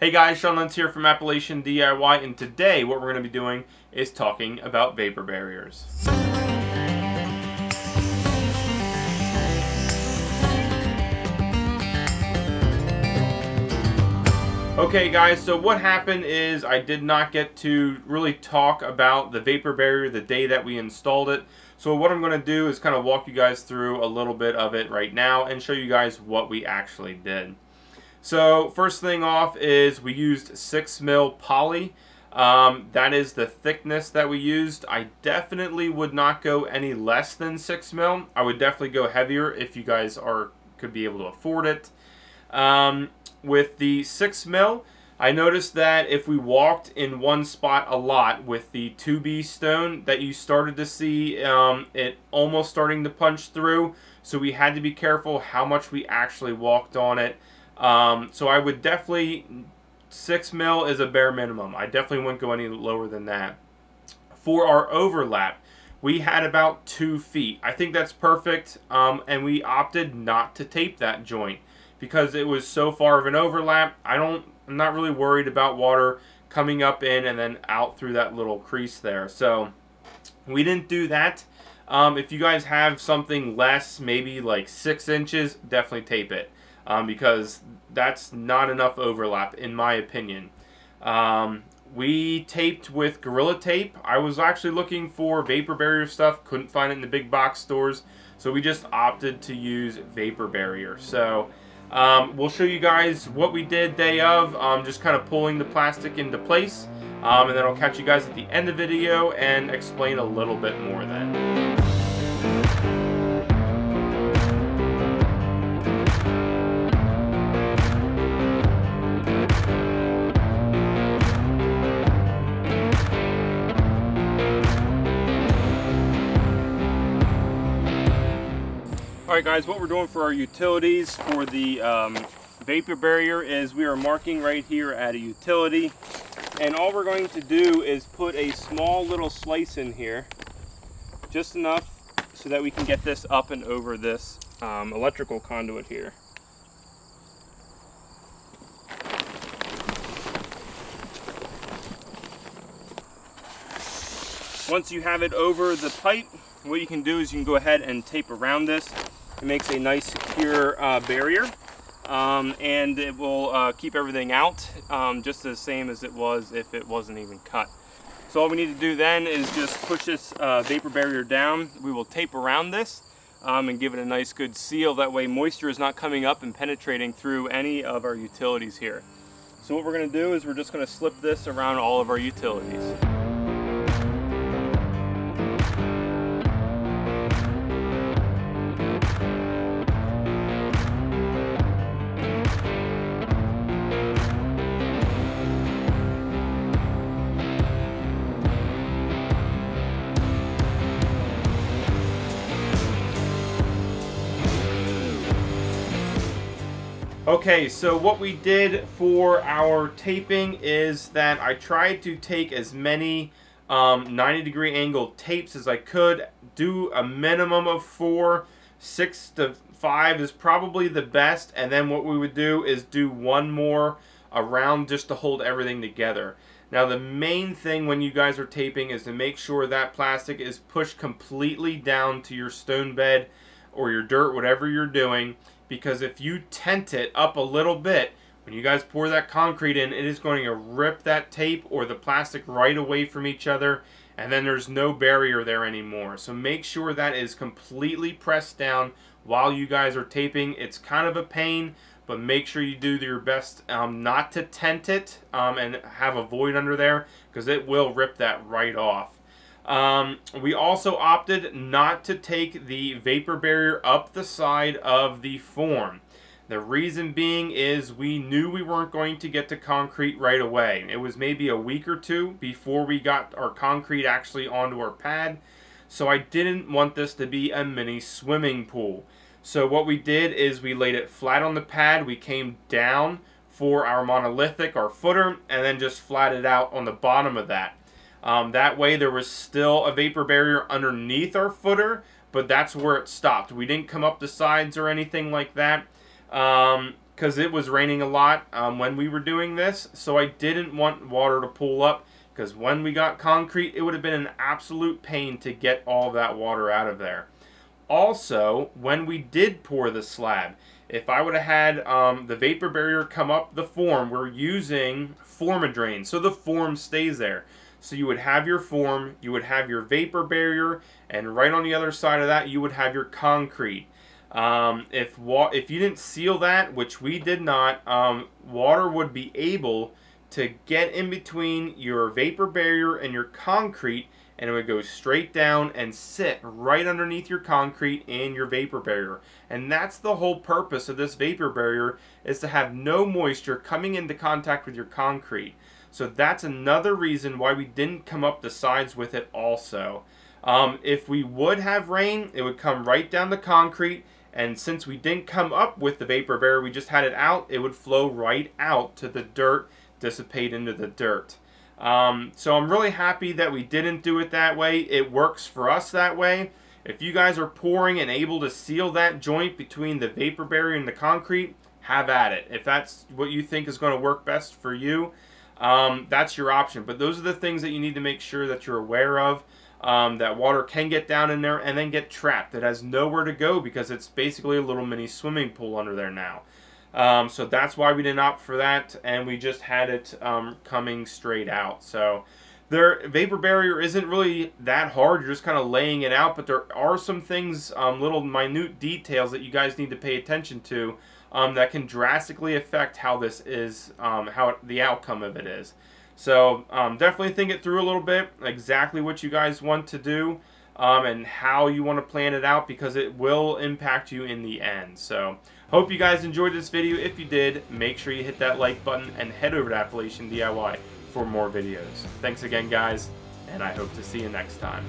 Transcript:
Hey guys, Sean Lentz here from Appalachian DIY, and today what we're going to be doing is talking about vapor barriers. Okay guys, so what happened is I did not get to really talk about the vapor barrier the day that we installed it. So what I'm going to do is kind of walk you guys through a little bit of it right now and show you guys what we actually did. So first thing off is we used 6 mil poly. That is the thickness that we used. I definitely would not go any less than 6 mil. I would definitely go heavier if you guys could be able to afford it. With the 6 mil, I noticed that if we walked in one spot a lot with the 2B stone, that you started to see it almost starting to punch through. So we had to be careful how much we actually walked on it. So I would definitely, 6 mil is a bare minimum. I definitely wouldn't go any lower than that. For our overlap, we had about 2 feet. I think that's perfect, and we opted not to tape that joint because it was so far of an overlap. I'm not really worried about water coming up in and then out through that little crease there. So we didn't do that. If you guys have something less, maybe like 6 inches, definitely tape it. Because that's not enough overlap in my opinion. We taped with Gorilla Tape. I was actually looking for vapor barrier stuff, couldn't find it in the big box stores, so we just opted to use vapor barrier. So we'll show you guys what we did day of, just kind of pulling the plastic into place, and then I'll catch you guys at the end of the video and explain a little bit more then. Alright guys, what we're doing for our utilities for the vapor barrier is we are marking right here at a utility, and all we're going to do is put a small little slice in here, just enough so that we can get this up and over this electrical conduit here. Once you have it over the pipe, what you can do is you can go ahead and tape around this. It makes a nice secure barrier, and it will keep everything out just the same as it was if it wasn't even cut. So all we need to do then is just push this vapor barrier down. We will tape around this and give it a nice good seal. That way moisture is not coming up and penetrating through any of our utilities here. So what we're going to do is we're just going to slip this around all of our utilities. Okay, so what we did for our taping is that I tried to take as many 90-degree angle tapes as I could, do a minimum of 4, 6 to 5 is probably the best, and then what we would do is do one more around just to hold everything together. Now the main thing when you guys are taping is to make sure that plastic is pushed completely down to your stone bed or your dirt, whatever you're doing, because if you tent it up a little bit, when you guys pour that concrete in, it is going to rip that tape or the plastic right away from each other, and then there's no barrier there anymore. So make sure that is completely pressed down while you guys are taping. It's kind of a pain, but make sure you do your best not to tent it and have a void under there, because it will rip that right off. We also opted not to take the vapor barrier up the side of the form. The reason being is we knew we weren't going to get to concrete right away. It was maybe a week or two before we got our concrete actually onto our pad. So I didn't want this to be a mini swimming pool. So what we did is we laid it flat on the pad. We came down for our monolithic, our footer, and then just flatted out on the bottom of that. That way there was still a vapor barrier underneath our footer, but that's where it stopped. We didn't come up the sides or anything like that. because it was raining a lot when we were doing this, so I didn't want water to pool up, because when we got concrete, it would have been an absolute pain to get all of that water out of there. Also, when we did pour the slab, if I would have had the vapor barrier come up the form, we're using Formadrain, so the form stays there. So you would have your form, you would have your vapor barrier, and right on the other side of that, you would have your concrete. If you didn't seal that, which we did not, water would be able to get in between your vapor barrier and your concrete, and it would go straight down and sit right underneath your concrete and your vapor barrier. And that's the whole purpose of this vapor barrier, is to have no moisture coming into contact with your concrete. So that's another reason why we didn't come up the sides with it also. If we would have rain, it would come right down the concrete, and since we didn't come up with the vapor barrier, we just had it out, it would flow right out to the dirt, dissipate into the dirt. So I'm really happy that we didn't do it that way. It works for us that way. If you guys are pouring and able to seal that joint between the vapor barrier and the concrete, have at it. If that's what you think is going to work best for you, that's your option. But those are the things that you need to make sure that you're aware of. That water can get down in there and then get trapped. It has nowhere to go because it's basically a little mini swimming pool under there now. So that's why we didn't opt for that, and we just had it coming straight out. So their vapor barrier isn't really that hard. You're just kind of laying it out, but there are some things, little minute details that you guys need to pay attention to that can drastically affect how this is, the outcome of it is. So definitely think it through a little bit, exactly what you guys want to do and how you want to plan it out, because it will impact you in the end. So hope you guys enjoyed this video. If you did, make sure you hit that like button and head over to Appalachian DIY for more videos. Thanks again, guys, and I hope to see you next time.